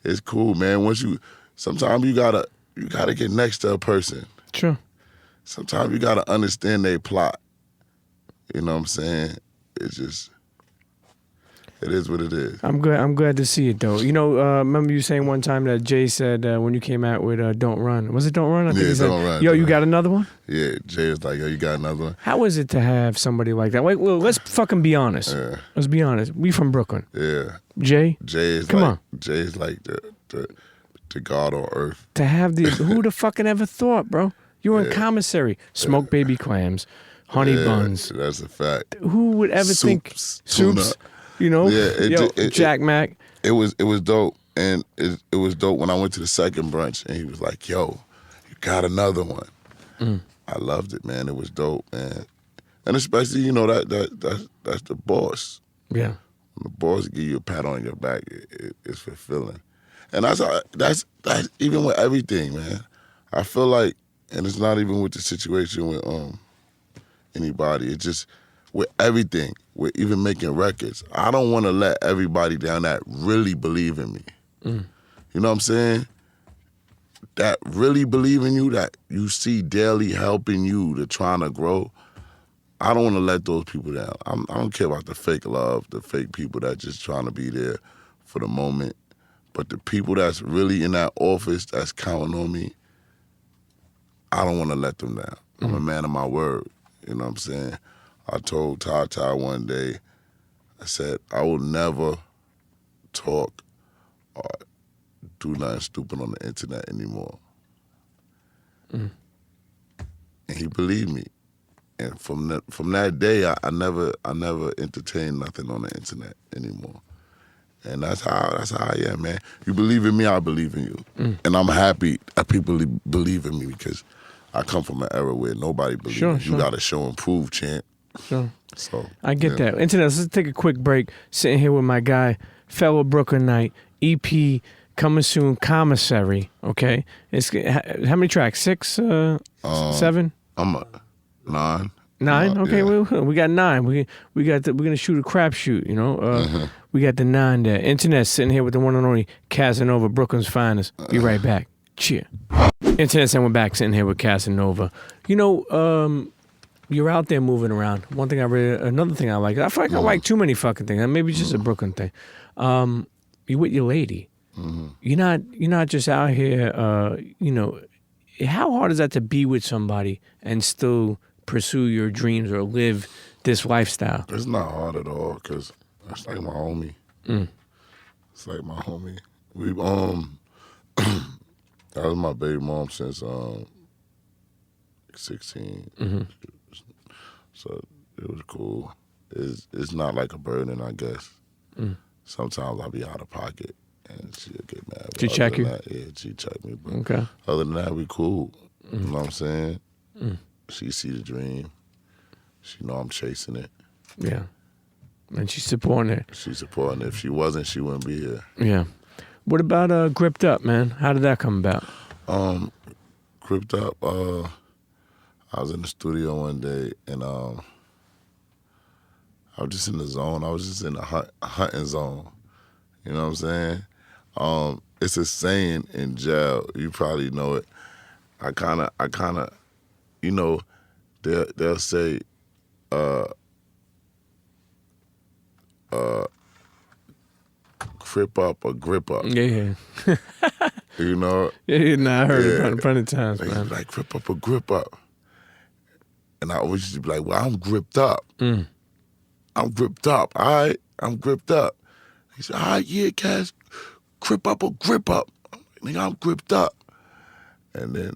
it's cool, man. Sometimes you gotta get next to a person. Sure. Sometimes you gotta understand their plot. You know what I'm saying? It is what it is. I'm glad to see it though. You know, remember you saying one time that Jay said when you came out with "Don't Run." Was it "Don't Run"? I think Yeah, he said, Don't Run, Yo, Don't you Run. got another one? Yeah, Jay was like, yo, you got another one? How is it to have somebody like that? Wait, well, let's fucking be honest. Yeah. Let's be honest. We from Brooklyn. Yeah. Jay Jay is like the God on earth. to have who the fucking ever thought, bro? You were in Commissary, smoked baby clams, honey buns. That's a fact. Who would ever think tuna. soups? You know, Yeah, Jack Mac. It was dope, and it was dope when I went to the second brunch, and he was like, "Yo, you got another one." I loved it, man. It was dope, man, and especially that's the boss. Yeah. When the boss give you a pat on your back, it's fulfilling. And that's even with everything, man. I feel like, and it's not even with the situation with anybody. It's just with everything. With even making records. I don't want to let everybody down that really believe in me. You know what I'm saying? That really believe in you, that you see daily helping you to trying to grow. I don't want to let those people down. I don't care about the fake love, the fake people that just trying to be there for the moment. But the people that's really in that office that's counting on me, I don't want to let them down. I'm a man of my word. You know what I'm saying? I told Ty one day, I said, I will never talk or do nothing stupid on the internet anymore. And he believed me. And from that day, I never entertained nothing on the internet anymore. And that's how I am, man. You believe in me, I believe in you. And I'm happy that people believe in me because I come from an era where nobody believes in you. You got to show and prove, champ. Sure. So I get that. Internet, let's take a quick break. Sitting here with my guy, fellow Brooklynite, EP, coming soon, Commissary, okay? It's how many tracks? 6, 7? I'm a 9. 9? Okay, yeah. we got 9. We're gonna shoot a crapshoot, you know. We got the 9 there. Internet sitting here with the one and only Casanova, Brooklyn's finest. Be right back. Cheer. Internet, and we're back sitting here with Casanova. You know, you're out there moving around. One thing I read, another thing I like. I feel like I like too many fucking things. Maybe it's just a Brooklyn thing. You're with your lady. You're not just out here. You know, how hard is that to be with somebody and still pursue your dreams or live this lifestyle? It's not hard at all because that's like my homie. It's like my homie. We that was my baby mom since 16. So it was cool. It's not like a burden, I guess. Sometimes I'll be out of pocket and she'll get mad. She check you? Yeah, she check me. But Okay. other than that, we cool. You know what I'm saying? She see the dream. She know I'm chasing it. Yeah. And she's supporting it. She's supporting it. If she wasn't, she wouldn't be here. Yeah. What about Gripped Up, man? How did that come about? Gripped Up, I was in the studio one day and I was just in the zone. I was just in the hunting zone. You know what I'm saying? It's a saying in jail. You probably know it. I kind of, you know, they'll say, crip up or grip up. Yeah. You know? Yeah, nah, I heard it plenty of times, man. Like grip up or grip up. And I always used to be like, well, I'm gripped up. I'm gripped up, all right? I'm gripped up. He said, all right, yeah, Cass, grip up or grip up. Nigga, I'm gripped up. And then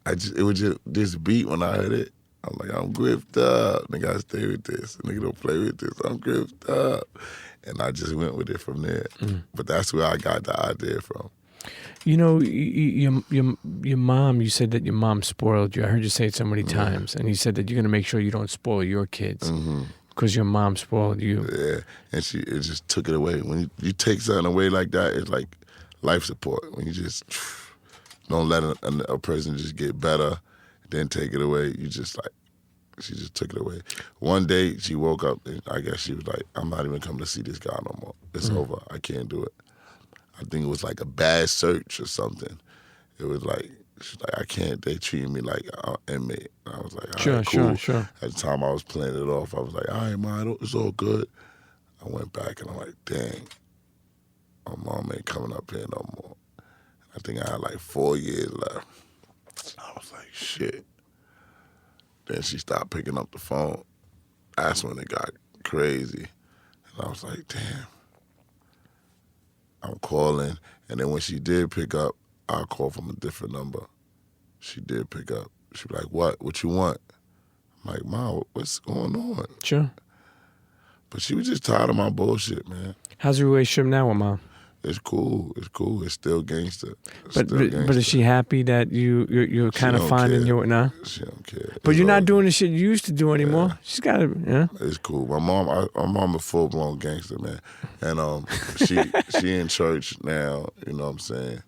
it was just this beat when I heard it. I'm like, I'm gripped up. Nigga, I stay with this. Nigga, don't play with this. I'm gripped up. And I just went with it from there. But that's where I got the idea from. You know, your mom, you said that your mom spoiled you. I heard you say it so many times. And you said that you're going to make sure you don't spoil your kids because your mom spoiled you. Yeah, and it just took it away. When you take something away like that, it's like life support. When you just don't let a person just get better, then take it away, you just like, she just took it away. One day she woke up and I guess she was like, I'm not even coming to see this guy no more. It's over. I can't do it. I think it was like a bad search or something. It was like, she's like, I can't, they treating me like an inmate. I was like, all right, cool. Sure. At the time I was playing it off, I was like, all right, man, it's all good. I went back and I'm like, dang, my mom ain't coming up here no more. I think I had like 4 years left. I was like, shit. Then she stopped picking up the phone. That's when it got crazy. And I was like, damn. I'm calling. And then when she did pick up, I called from a different number. She did pick up. She was like, what? What you want? I'm like, Mom, what's going on? Sure. But she was just tired of my bullshit, man. How's your relationship now with Mom? It's cool. It's cool. It's still gangster. But is she happy that you're kind of finding your nah? She don't care. But you're not doing the shit you used to do anymore. Yeah. She's got to, yeah. It's cool. My mom a full blown gangster, man, and she in church now. You know what I'm saying?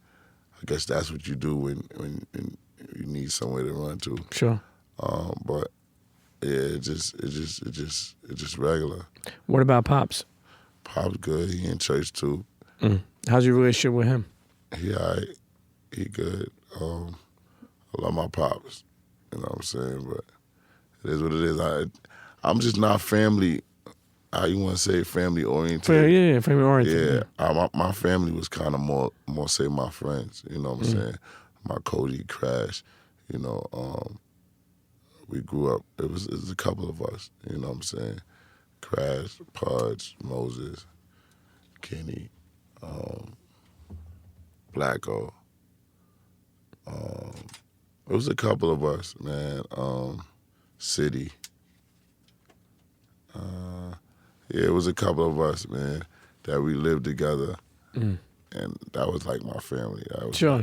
I guess that's what you do when you need somewhere to run to. Sure. But yeah, it's just regular. What about Pops? Pop's good. He in church too. How's your relationship with him? He all right. He good. I love my Pops. You know what I'm saying? But it is what it is. I'm just not family. How you want to say family oriented? Yeah, family oriented. Yeah, my family was kind of more say my friends. You know what I'm saying? My Cody, Crash. You know, we grew up. It was a couple of us. You know what I'm saying? Crash, Pudge, Moses, Kenny, Blacko. It was a couple of us, man. City. Yeah, it was a couple of us, man, that we lived together, and that was like my family. Sure.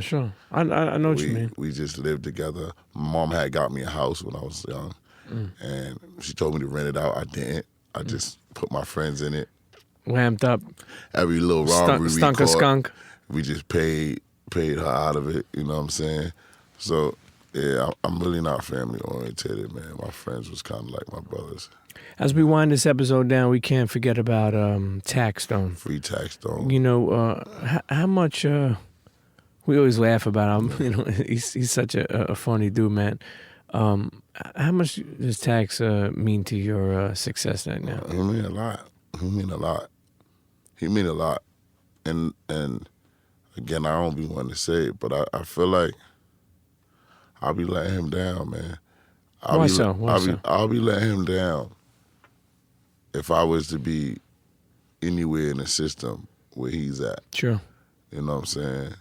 I know what you mean. We just lived together. My mom had got me a house when I was young, and she told me to rent it out. I didn't. I just put my friends in it. Lamped up. Every little robbery stunk we a caught, skunk. we just paid her out of it. You know what I'm saying? So yeah, I'm really not family oriented, man. My friends was kind of like my brothers. As we wind this episode down, we can't forget about Taxstone. Free Taxstone. You know, how much we always laugh about him. You know, he's such a funny dude, man. How much does Tax mean to your success right now? He mean a lot. He mean a lot. And again, I don't be wanting to say it, but I feel like I'll be letting him down, man. Why so? I'll be letting him down if I was to be anywhere in the system where he's at. Sure. You know what I'm saying?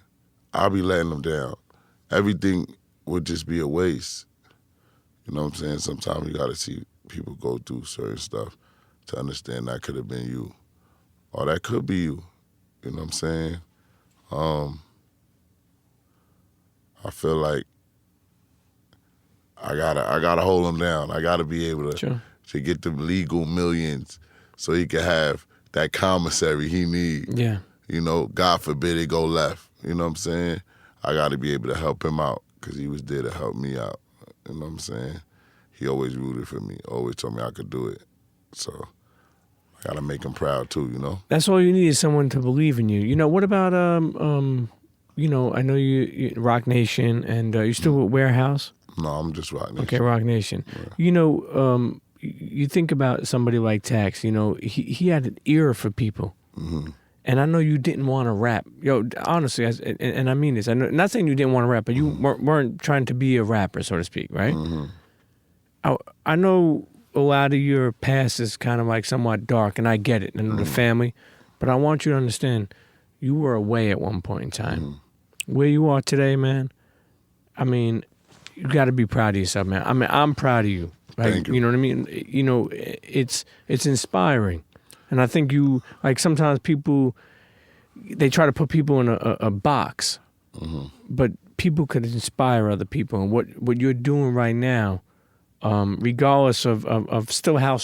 I'll be letting him down. Everything would just be a waste. You know what I'm saying? Sometimes you got to see people go through certain stuff to understand that could have been you. Or that could be you. You know what I'm saying? I feel like I gotta hold him down. I gotta be able to get them legal millions so he can have that commissary he need. Yeah. You know, God forbid it go left. You know what I'm saying? I gotta be able to help him out because he was there to help me out. You know what I'm saying? He always rooted for me, always told me I could do it. So I gotta make him proud too, you know? That's all you need is someone to believe in you. You know, what about, you know, I know you Roc Nation, and you still with Warehouse? No, I'm just Roc Nation. Okay, Roc Nation. Yeah. You know, you think about somebody like Tax, you know, he had an ear for people. Mm-hmm. And I know you didn't want to rap. Yo, honestly, and I mean this. I'm not saying you didn't want to rap, but you weren't trying to be a rapper, so to speak, right? Mm-hmm. I know a lot of your past is kind of like somewhat dark, and I get it, and the family. But I want you to understand, you were away at one point in time. Mm-hmm. Where you are today, man, I mean, you got to be proud of yourself, man. I mean, I'm proud of you. Right? Thank you. You know what I mean? You know, it's inspiring. And I think you, like, sometimes people, they try to put people in a box. Mm-hmm. But people could inspire other people. And what you're doing right now, regardless of still how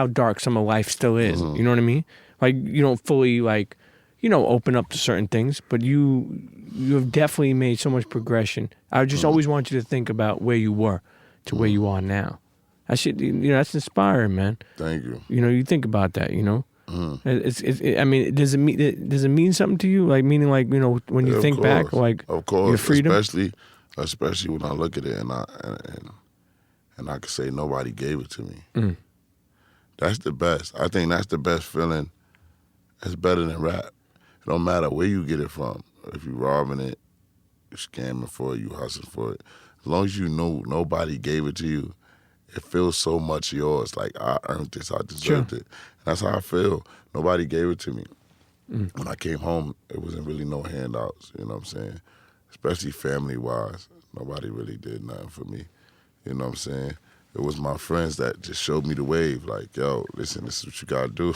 dark some of life still is. Mm-hmm. You know what I mean? Like, you don't fully, like, you know, open up to certain things, but you have definitely made so much progression. I just always want you to think about where you were to where you are now. That shit, you know, that's inspiring, man. Thank you. You know, you think about that, you know. I mean, does it mean something to you? Like, meaning, like, you know, when you think back, like, of course, your freedom? especially when I look at it and I can say nobody gave it to me. That's the best. I think that's the best feeling. It's better than rap. It don't matter where you get it from. If you robbing it, you scamming for it, you hustling for it. As long as you know nobody gave it to you, it feels so much yours. Like, I earned this, I deserved it. That's how I feel. Nobody gave it to me. When I came home, it wasn't really no handouts, you know what I'm saying? Especially family-wise. Nobody really did nothing for me, you know what I'm saying? it was my friends that just showed me the wave. Like, yo, listen, this is what you gotta do.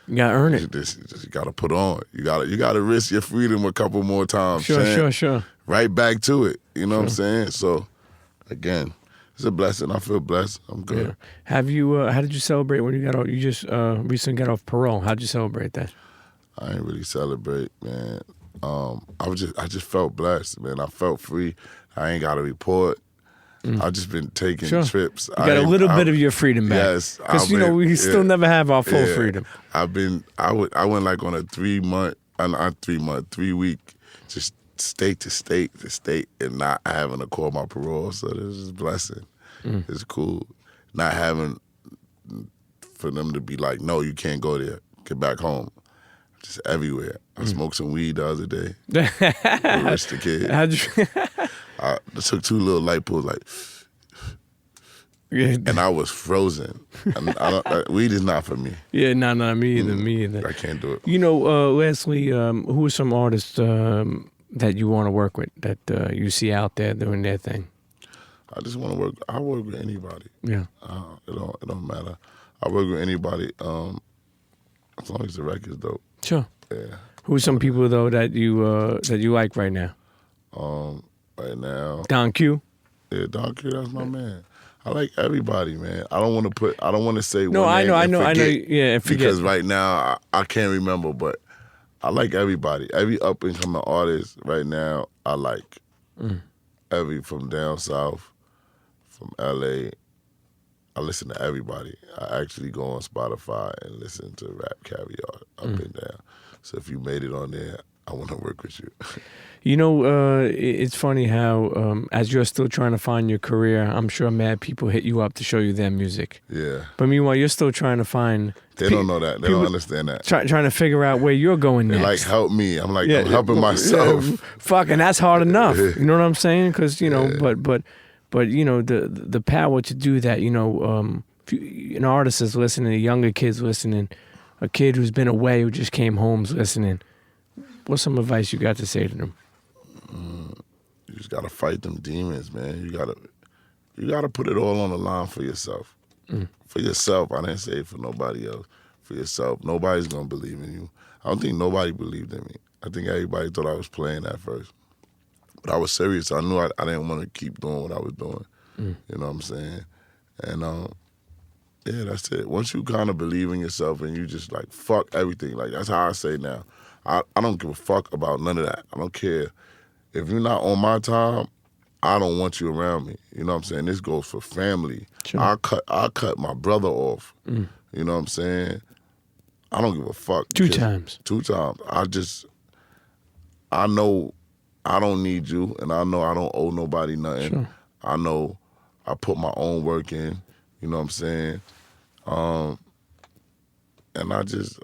You gotta earn it. You gotta put on. You gotta risk your freedom a couple more times. Sure. Right back to it. You know what I'm saying? So, again, it's a blessing. I feel blessed. I'm good. Yeah. Have you? How did you celebrate when you got off? You just recently got off parole. How'd you celebrate that? I ain't really celebrate, man. I just felt blessed, man. I felt free. I ain't got to report. I just been taking trips. You got a little bit of your freedom back. Yes, because we still never have our full freedom. I went like on a 3 week, just state to state, and not having to call my parole. So this is a blessing. It's cool. Not having for them to be like, no, you can't go there. Get back home. Just everywhere. I smoked some weed the other day. Rich the kid. How'd you? I took 2 little light pulls, like, and I was frozen. And weed is not for me. Yeah, no, me either. I can't do it. Lastly, who are some artists that you want to work with, that you see out there doing their thing? I just want to work. I work with anybody. Yeah. It don't matter. I work with anybody as long as the record's dope. Sure. Yeah. Who are some people though that you like right now? Right now, Don Q. Yeah, Don Q. That's my man. I like everybody, man. I don't want to say no. one name. I know. Yeah, and forget. Because right now I can't remember, but I like everybody. Every up and coming artist right now, I like. Every from down south, from LA. I listen to everybody. I actually go on Spotify and listen to Rap Caviar up and down. So if you made it on there, I want to work with you. It's funny how as you're still trying to find your career, I'm sure mad people hit you up to show you their music. Yeah. But meanwhile, you're still trying to find... They don't know that. They don't understand that. Trying to figure out where you're going next. They're like, help me. I'm like, I'm helping myself. Fuck, and that's hard enough. You know what I'm saying? Because, but the power to do that, if an artist is listening, a younger kid's listening, a kid who's been away, who just came home's listening, what's some advice you got to say to them? You just gotta fight them demons, man. You gotta put it all on the line for yourself. For yourself. I didn't say it for nobody else. For yourself. Nobody's gonna believe in you. I don't think nobody believed in me. I think everybody thought I was playing at first. But I was serious. I knew I didn't want to keep doing what I was doing. You know what I'm saying? And yeah, that's it. Once you kind of believe in yourself and you just like, fuck everything. Like, that's how I say now. I don't give a fuck about none of that. I don't care. If you're not on my time, I don't want you around me. You know what I'm saying? This goes for family. Sure. I'll cut my brother off. You know what I'm saying? I don't give a fuck. 2 times. 2 times. I know I don't need you, and I know I don't owe nobody nothing. Sure. I know I put my own work in. You know what I'm saying? And I just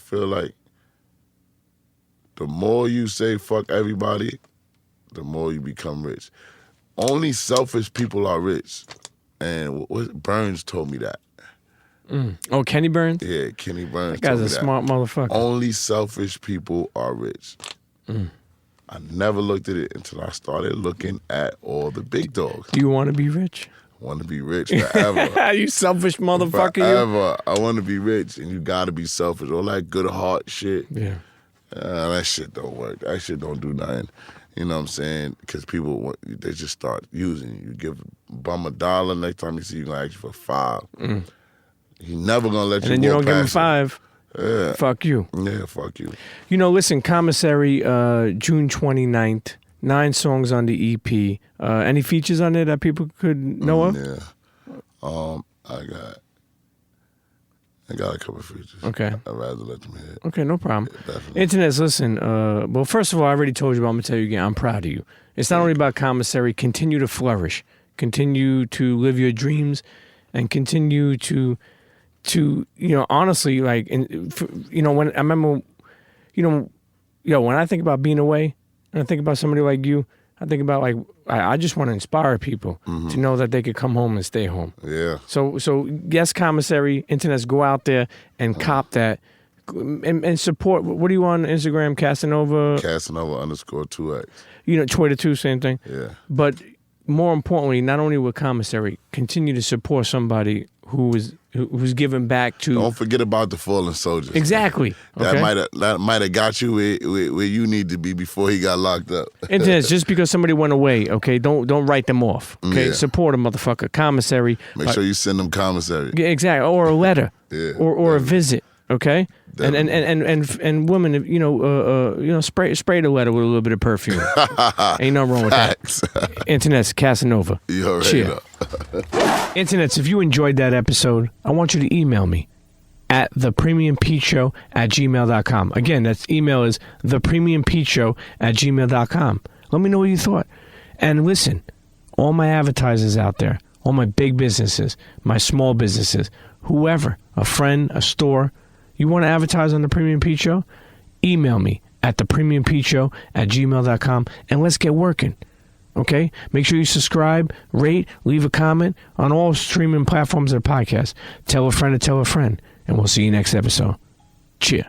feel like the more you say fuck everybody, the more you become rich. Only selfish people are rich. And Burns told me that. Oh, Kenny Burns? Yeah, Kenny Burns That guy's told me a smart motherfucker. Only selfish people are rich. I never looked at it until I started looking at all the big dogs. Do you want to be rich? I want to be rich forever. You selfish motherfucker. Forever. I want to be rich, and you got to be selfish. All that good heart shit. Yeah. That shit don't work. That shit don't do nothing. You know what I'm saying? Because people, they just start using you. You give a bum $1, next time you see you, going to ask you for 5. He never going to let you And then you don't give him past 5. Yeah. Fuck you. Yeah, fuck you. Listen, Commissary, June 29th, 9 songs on the EP. Any features on there that people could know of? Yeah. I got a couple of features. Okay. I'd rather let them hit. Okay, no problem. Yeah, definitely. Internets, listen, well, first of all, I already told you, but I'm going to tell you again, I'm proud of you. It's not only about Commissary. Continue to flourish. Continue to live your dreams and continue to honestly, like, when I remember, when I think about being away, and I think about somebody like you, I think about, like, I just want to inspire people to know that they could come home and stay home. Yeah. So yes, Commissary, internets, go out there and cop that and support. What are you on Instagram? Casanova? Casanova _2X. Twitter too, same thing. Yeah. But more importantly, not only with Commissary, continue to support somebody who's giving back to. Don't forget about the fallen soldiers. Exactly. Okay? That might have got you where you need to be before he got locked up. Internet, just because somebody went away, okay, don't write them off. Okay, Yeah. support a motherfucker. Commissary. Make sure you send them commissary. Yeah, exactly, or a letter, Yeah, or a visit. Okay, Definitely. and women, spray the letter with a little bit of perfume. Ain't nothing wrong with Facts. that. Internet's Casanova. You already Cheer. know. Internets, if you enjoyed that episode, I want you to email me at thepremiumpeachshow@gmail.com. Again, that email is thepremiumpeachshow@gmail.com. Let me know what you thought. And listen, all my advertisers out there, all my big businesses, my small businesses, whoever, a friend, a store, you want to advertise on The Premium Pete Show? Email me at thepremiumpeachshow@gmail.com and let's get working. Okay? Make sure you subscribe, rate, leave a comment on all streaming platforms of the podcast. Tell a friend to tell a friend. And we'll see you next episode. Cheer.